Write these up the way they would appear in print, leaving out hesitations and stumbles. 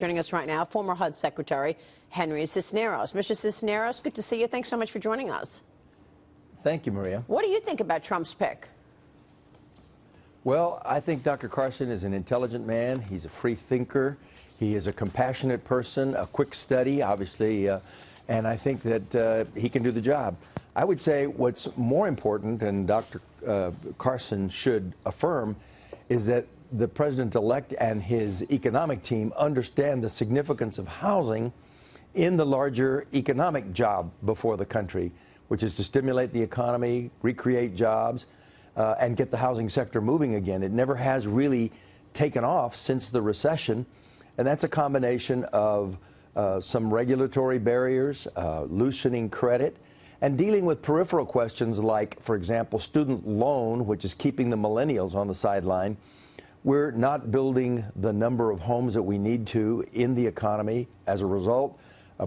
Joining us right now, former HUD Secretary Henry Cisneros. Mr. Cisneros, good to see you. Thanks so much for joining us. Thank you, Maria. What do you think about Trump's pick? Well, I think Dr. Carson is an intelligent man. He's a free thinker. He is a compassionate person, a quick study, obviously, and I think that he can do the job. I would say what's more important, and Dr. Carson should affirm, is that the president-elect and his economic team understand the significance of housing in the larger economic job before the country, which is to stimulate the economy, recreate jobs, and get the housing sector moving again. It never has really taken off since the recession, and that's a combination of some regulatory barriers, loosening credit, and dealing with peripheral questions like, for example, student loan, which is keeping the millennials on the sideline. We're not building the number of homes that we need to in the economy. As a result,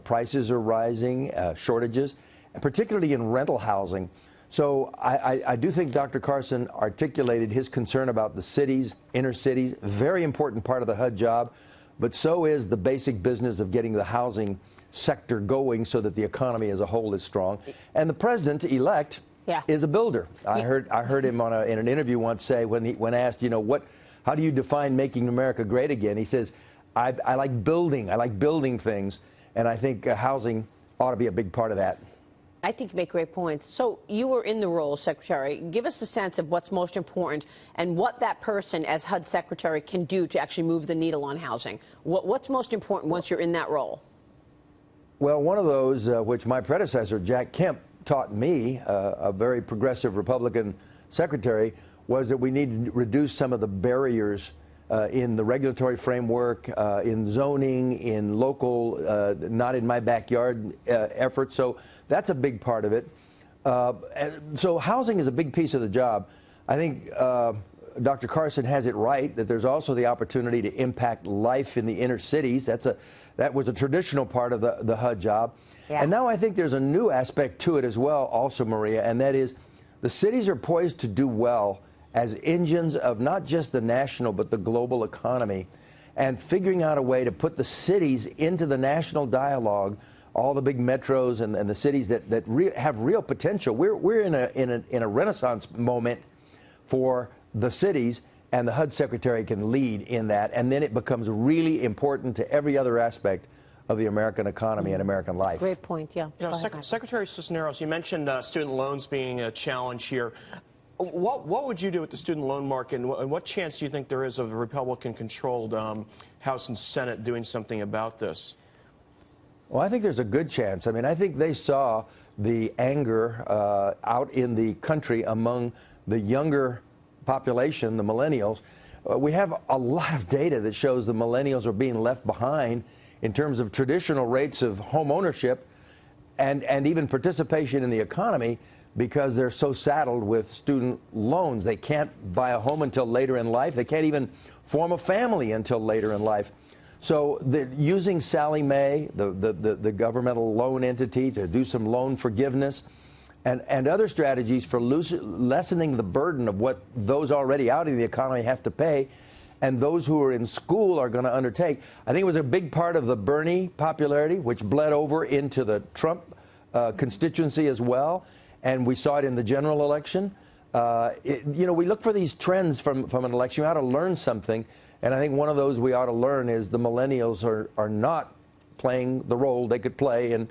prices are rising, shortages, and particularly in rental housing. So I do think Dr. Carson articulated his concern about the cities, inner cities, very important part of the HUD job, but so is the basic business of getting the housing sector going so that the economy as a whole is strong. And the president-elect is a builder. I heard him in an interview once say, when asked, you know, how do you define making America great again? He says, I like building. I like building things, and I think housing ought to be a big part of that. I think you make great points. So you were in the role, Secretary. Give us a sense of what's most important and what that person as HUD Secretary can do to actually move the needle on housing. What's most important once you're in that role? Well, one of those which my predecessor, Jack Kemp, taught me, a very progressive Republican secretary, was that we need to reduce some of the barriers in the regulatory framework, in zoning, in local, not in my backyard efforts. So that's a big part of it. So housing is a big piece of the job. I think Dr. Carson has it right that there's also the opportunity to impact life in the inner cities. That was a traditional part of the HUD job. Yeah. And now I think there's a new aspect to it as well also, Maria, and that is the cities are poised to do well as engines of not just the national but the global economy, and figuring out a way to put the cities into the national dialogue, all the big metros and the cities that have real potential. We're in a renaissance moment for the cities, and the HUD Secretary can lead in that, and then it becomes really important to every other aspect of the American economy and American life. Great point, yeah. You know, Secretary Cisneros, you mentioned student loans being a challenge here. What would you do with the student loan market, and what chance do you think there is of a Republican-controlled House and Senate doing something about this? Well, I think there's a good chance. I mean, I think they saw the anger out in the country among the younger population, the millennials. We have a lot of data that shows the millennials are being left behind in terms of traditional rates of home ownership and even participation in the economy, because they're so saddled with student loans. They can't buy a home until later in life. They can't even form a family until later in life. So using Sallie Mae, the governmental loan entity, to do some loan forgiveness and other strategies for lessening the burden of what those already out in the economy have to pay and those who are in school are going to undertake. I think it was a big part of the Bernie popularity, which bled over into the Trump constituency as well. And we saw it in the general election. You know, we look for these trends from an election. We ought to learn something. And I think one of those we ought to learn is the millennials are not playing the role they could play in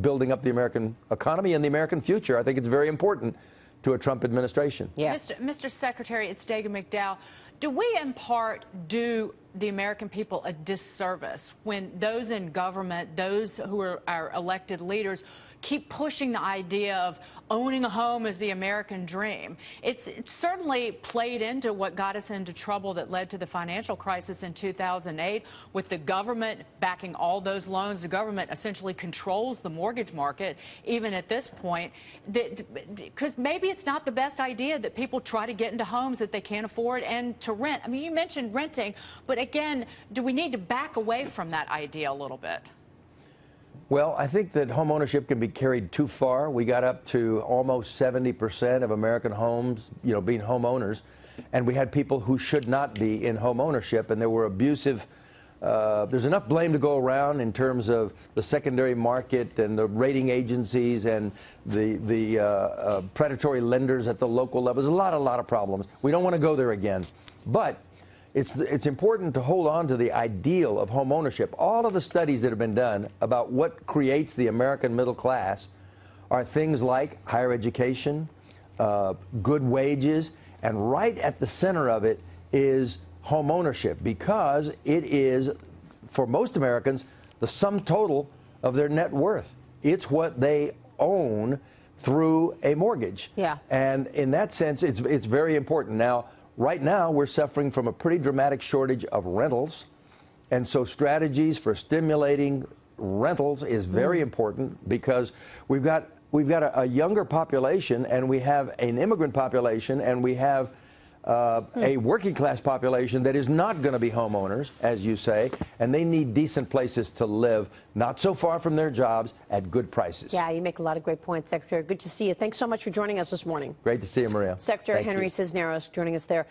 building up the American economy and the American future. I think it's very important to a Trump administration. Yeah. Mr. Secretary, it's Dagan McDowell. Do we in part do the American people a disservice when those in government, those who are our elected leaders, keep pushing the idea of owning a home as the American dream? It's certainly played into what got us into trouble that led to the financial crisis in 2008, with the government backing all those loans. The government essentially controls the mortgage market, even at this point, because maybe it's not the best idea that people try to get into homes that they can't afford and to rent. I mean, you mentioned renting, but again, do we need to back away from that idea a little bit? Well, I think that home ownership can be carried too far. We got up to almost 70% of American homes, being homeowners, and we had people who should not be in home ownership, and there were abusive there's enough blame to go around in terms of the secondary market and the rating agencies and the predatory lenders at the local level. There's a lot of problems. We don't want to go there again. But it's important to hold on to the ideal of home ownership. All of the studies that have been done about what creates the American middle class are things like higher education, good wages, and right at the center of it is home ownership, because it is, for most Americans, the sum total of their net worth. It's what they own through a mortgage. Yeah. And in that sense, it's very important. Now, right now, we're suffering from a pretty dramatic shortage of rentals, and so strategies for stimulating rentals is very important, because we've got a younger population, and we have an immigrant population, and we have a working class population that is not going to be homeowners, as you say, and they need decent places to live, not so far from their jobs, at good prices. Yeah, you make a lot of great points, Secretary. Good to see you. Thanks so much for joining us this morning. Great to see you, Maria. Secretary Thank Henry you. Cisneros joining us there.